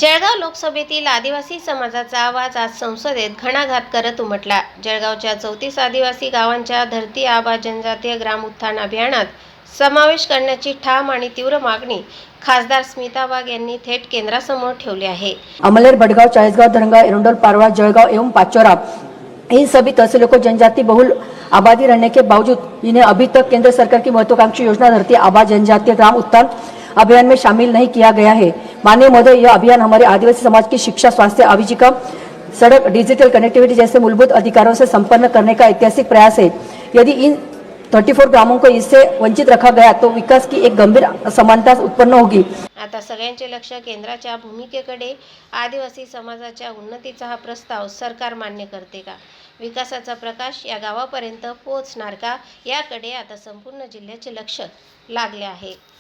जळगाव लोकसभेतील आदिवासी समाजाचा आवाज आज संसदेत घणाघात करत उमटला। जळगावच्या 34 आदिवासी गावांच्या धरती आबा जनजातीय ग्राम उत्थान अभियानात समावेश करण्याची ठाम आणि तीव्र मागणी खासदार स्मिता वाघ यांनी थेट केंद्रासमोर ठेवली आहे। अमलेर, बड़गांव, चाळीसगाव, धरणगाव, एरंडोल, पारवा, जळगाव एवं पाचोरा इन सभी तहसीलों को जनजाति बहुल आबादी रहने के बावजूद इन्हें अभी तक केंद्र सरकार की महत्वाकांक्षी योजना धरती आबा जनजातीय ग्राम उत्थान अभियान में शामिल नहीं किया गया है। माननीय महोदय, यह अभियान हमारे आदिवासी समाज की शिक्षा, स्वास्थ्य, आजीविका, सड़क, डिजिटल कनेक्टिविटी जैसे मूलभूत अधिकारों से संपन्न करने का ऐतिहासिक प्रयास है। यदि इन 34 ग्रामों को इससे वंचित रखा गया तो विकास की एक गंभीर असमानता उत्पन्न होगी। आता सगळ्यांचे लक्ष केंद्राच्या भूमिकेकडे। आदिवासी समाजाच्या उन्नतीचा हा प्रस्ताव सरकार मान्य करते का? विकासाचा प्रकाश या गावापर्यंत पोहोचणार का? याकडे आता संपूर्ण जिल्ह्याचे लक्ष लागले आहे।